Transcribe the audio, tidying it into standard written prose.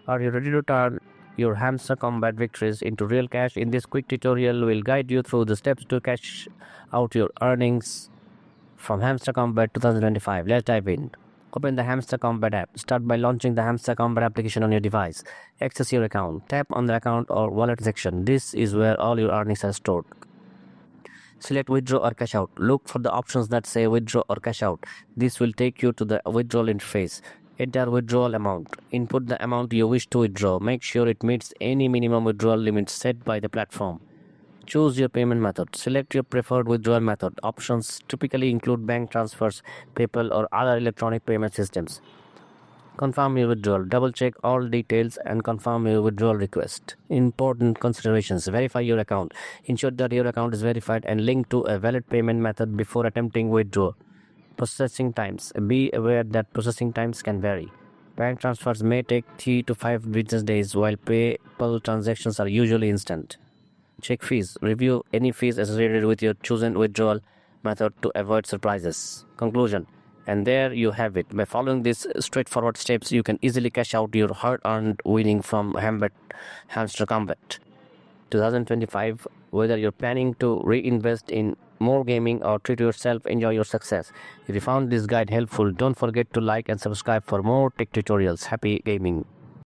Are you ready to turn your Hamster Kombat victories into real cash? In this quick tutorial, we'll guide you through the steps to cash out your earnings from Hamster Kombat 2025. Let's dive in. Open the Hamster Kombat app. Start by launching the Hamster Kombat application on your device. Access your account. Tap on the account or wallet section. This is where all your earnings are stored. Select withdraw or cash out. Look for the options that say withdraw or cash out. This will take you to the withdrawal interface. Enter withdrawal amount. Input the amount you wish to withdraw. Make sure it meets any minimum withdrawal limit set by the platform. Choose your payment method. Select your preferred withdrawal method. Options typically include bank transfers, PayPal, or other electronic payment systems. Confirm your withdrawal. Double check all details and confirm your withdrawal request. Important considerations. Verify your account. Ensure that your account is verified and linked to a valid payment method before attempting withdrawal. Processing times. Be aware that processing times can vary. Bank transfers may take 3 to 5 business days, while PayPal transactions are usually instant. Check fees. Review any fees associated with your chosen withdrawal method to avoid surprises. Conclusion. And there you have it. By following these straightforward steps, you can easily cash out your hard-earned winnings from Hamster Kombat 2025. Whether you're planning to reinvest in more gaming or treat yourself, enjoy your success. If you found this guide helpful, don't forget to like and subscribe for more tech tutorials. Happy gaming!